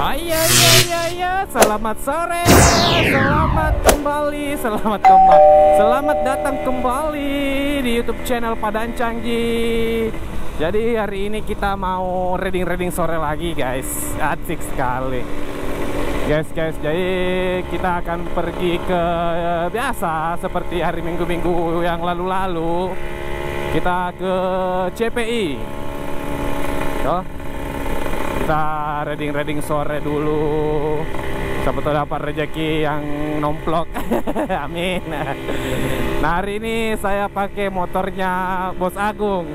Iya, selamat sore, selamat datang kembali di YouTube channel Padang Canggih. Jadi hari ini kita mau reading sore lagi guys, asik sekali guys. Jadi kita akan pergi ke biasa seperti hari minggu-minggu yang lalu-lalu, kita ke CPI. Kita reading sore dulu, siapa tahu dapat rezeki yang nomplok. Amin. Nah hari ini saya pakai motornya Bos Agung,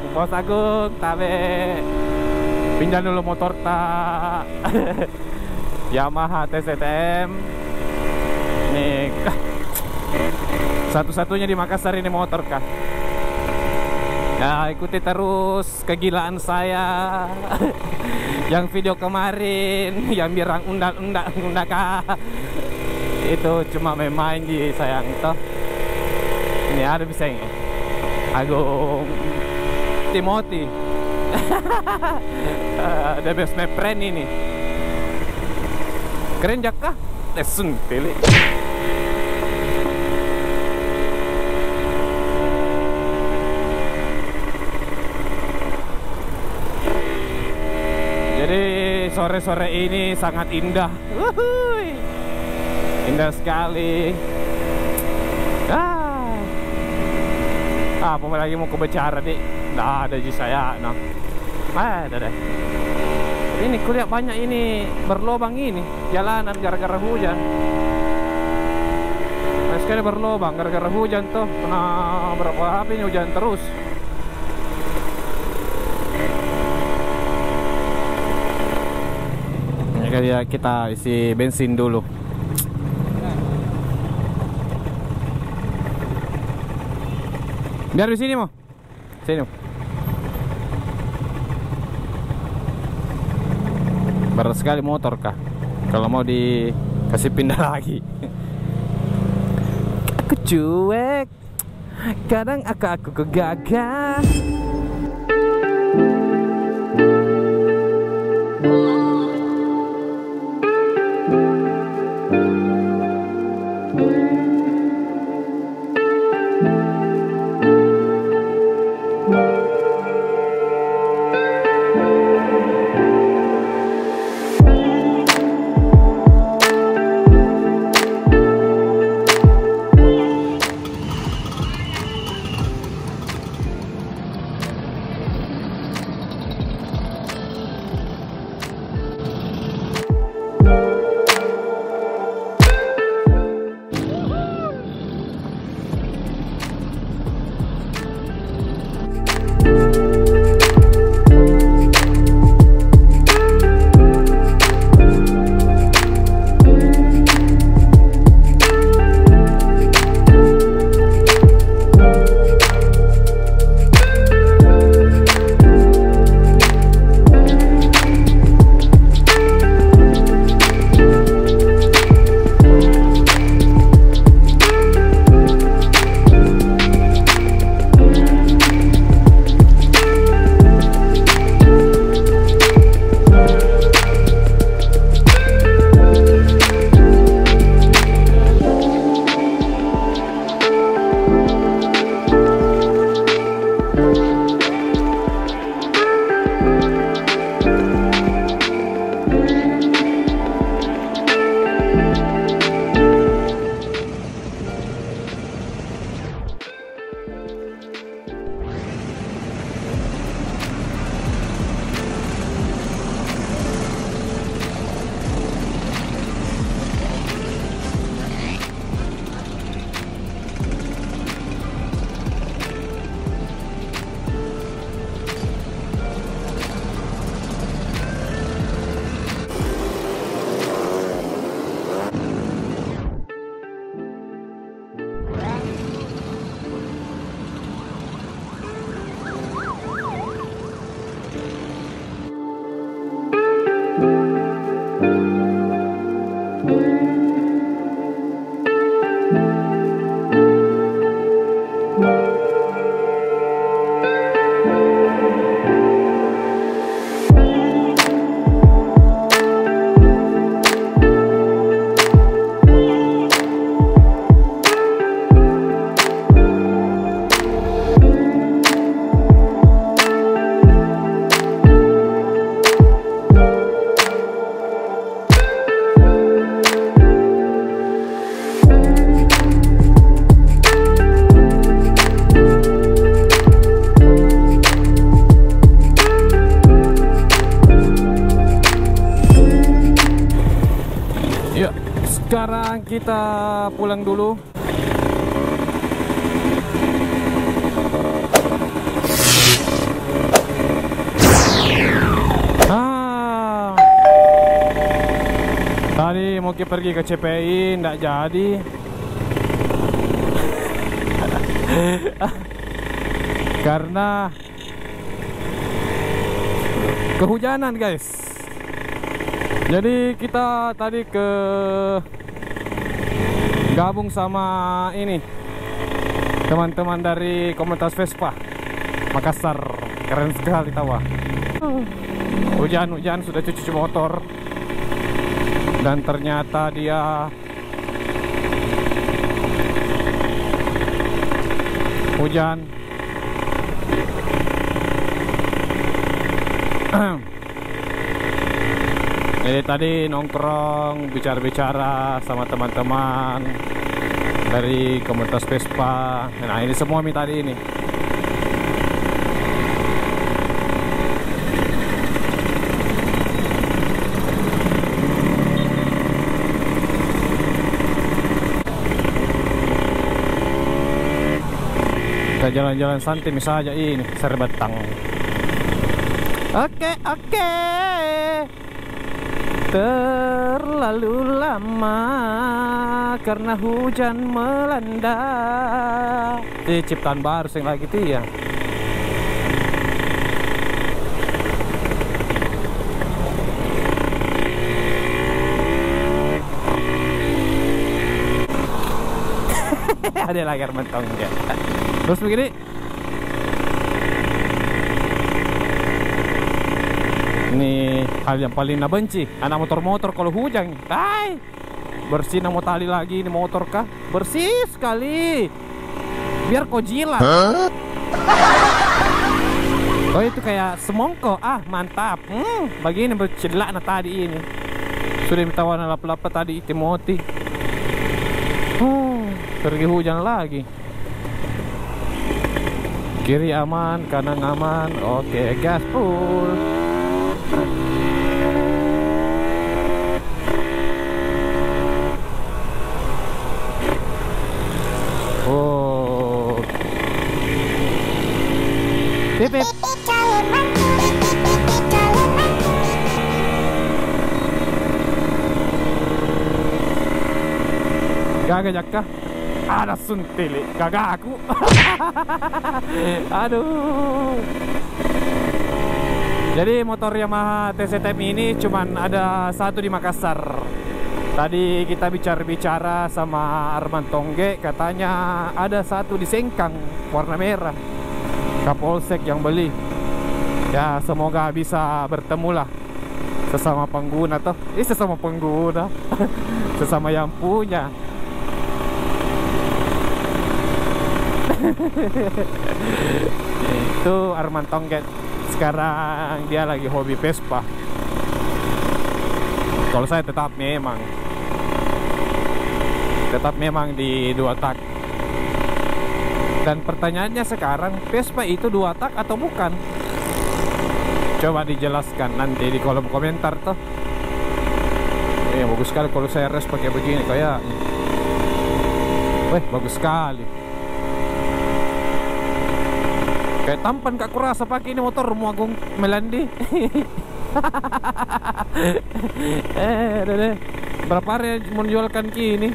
tapi pinjam dulu motor tak. Yamaha TCTM ini satu-satunya di Makassar ini motor kah. Nah ikuti terus kegilaan saya. Yang video kemarin yang bilang undang kah, itu cuma main di sayang toh. Ini ada bisa ini Agung Timothy. Ada best friend ini keren jakah lesun pilih. Sore-sore ini sangat indah. Wuhui. Indah sekali. Apa lagi mau kebicara dik? Nah, ada di saya nah. Ada deh. Ini kuliah banyak ini berlobang ini jalanan gara-gara hujan. Nah, sekali berlobang gara-gara hujan tuh. Kena berapa hari ini hujan terus. Ya, kita isi bensin dulu. Biar di sini mau. Sini. Berat sekali motor kah? Kalau mau dikasih pindah lagi. Aku cuek. Kadang aku kegagah. Sekarang kita pulang dulu. Tadi mau pergi ke CPI, nggak jadi. Karena kehujanan, guys. Jadi kita tadi gabung sama ini teman-teman dari komunitas Vespa Makassar. Keren sekali tahu. Hujan-hujan sudah cuci motor. Dan ternyata dia hujan. Jadi tadi nongkrong bicara-bicara sama teman-teman dari komunitas Vespa. Nah ini semua tadi ini. Kita jalan-jalan santai misalnya ini Serbatang. Oke. Terlalu lama karena hujan melanda. Ini ciptaan baru sing lagi tuh ya. Ada lagi mentong ya. Terus begini. Ini hal yang paling nabenci anak motor-motor kalau hujan. Hai, bersih mau tali lagi ini motor kah? Bersih sekali. Biar kau jilat. Oh itu kayak semongko. Ah mantap. Begini bercelak nah tadi ini. Sudah minta warna lap-lap tadi Timothy. Pergi hujan lagi. Kiri aman, kanan aman. Oke, gas full. Oh. Pip pip. Gagak jakka. Ada suntili, kagak aku. Aduh. Jadi motor Yamaha TCTM ini cuman ada satu di Makassar. Tadi kita bicara-bicara sama Arman Tongge, katanya ada satu di Sengkang warna merah. Kapolsek yang beli. Ya semoga bisa bertemu lah sesama pengguna toh. Sesama pengguna. Sesama yang punya. Itu Arman Tongget. Sekarang dia lagi hobi Vespa. Kalau saya tetap memang di 2 tak. Dan pertanyaannya sekarang, Vespa itu 2 tak atau bukan? Coba dijelaskan nanti di kolom komentar toh. Bagus sekali kalau saya res pakai begini kayak. Bagus sekali. Kayak tampan kak kurasa pakai ini motor mau agung melandi. Berapa hari mau jualkan kini?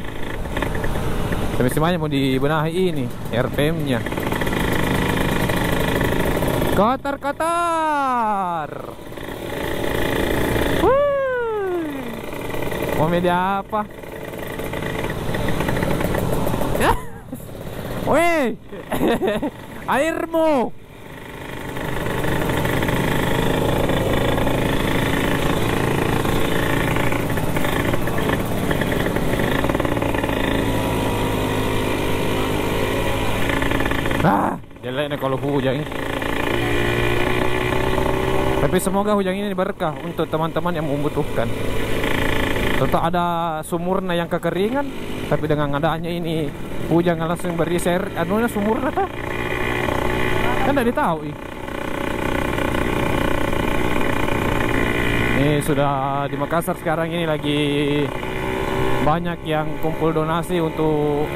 Tapi semuanya mau dibenahi ini RPM-nya. Kotor. Mau media apa? Weh, airmu. Jelek nih kalau hujan ini. Tapi semoga hujan ini berkah untuk teman-teman yang membutuhkan. Tentu ada sumurna yang kekeringan, tapi dengan adanya ini hujan langsung berisi air anunya sumurna tuh. Kan tidak tahu. Ini sudah di Makassar sekarang ini lagi banyak yang kumpul donasi untuk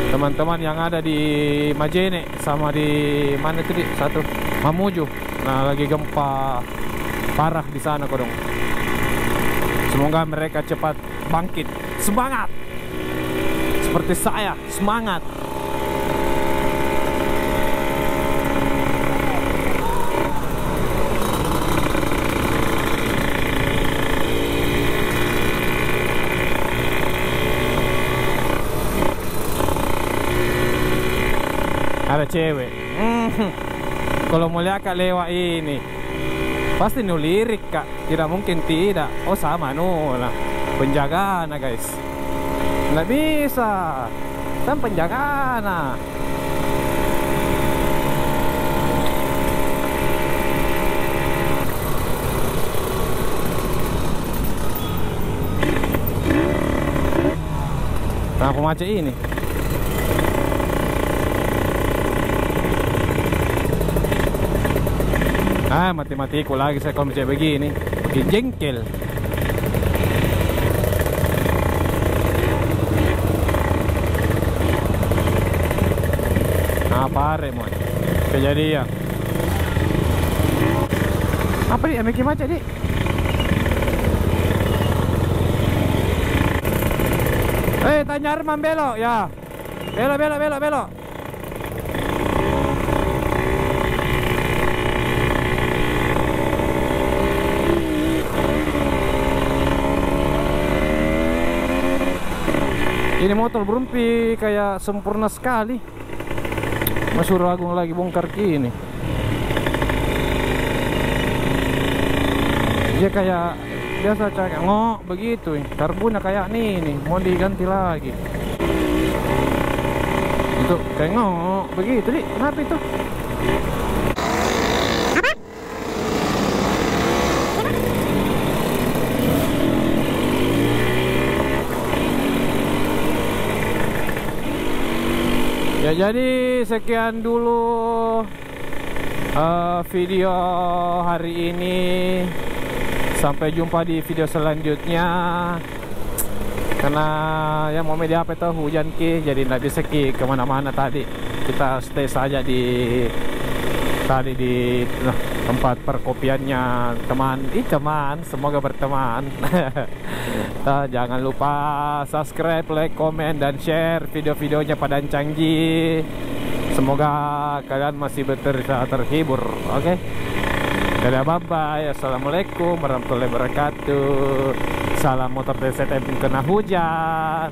teman-teman yang ada di Majene sama di mana itu satu Mamuju. Nah, lagi gempa parah di sana kodong. Semoga mereka cepat bangkit. Semangat. Seperti saya, semangat. Ada cewek. Kalau mau lihat Kak lewat ini pasti nulirik Kak. Tidak mungkin tidak. Oh sama lah. Penjaga nah guys. Nggak bisa. Kan penjaga nah. Nah aku macet ini. Mati-matiku lagi saya kalau macam begini. Bikin jengkel. Apa re mon? Kejadian. Apa nih? Ambil macam ni. Tanya Arman belok ya. Belok. Ini motor berumpi kayak sempurna sekali. Masuk Agung lagi bongkar gini. Dia kayak biasa kayak ngok begitu. Karbonnya kayak nih, mau diganti lagi. Itu kayak ngok begitu nih. Kenapa itu? Ya jadi sekian dulu video hari ini. Sampai jumpa di video selanjutnya. Karena yang mau media apa itu hujan ki, jadi nggak bisa ki kemana-mana tadi. Kita stay saja di tempat perkopiannya teman. Semoga berteman. Jangan lupa subscribe, like, komen, dan share video-videonya Padang Canggih. Semoga kalian masih terhibur. Oke? Dadah, bye-bye. Assalamualaikum warahmatullahi wabarakatuh. Salam motor DCT kena hujan.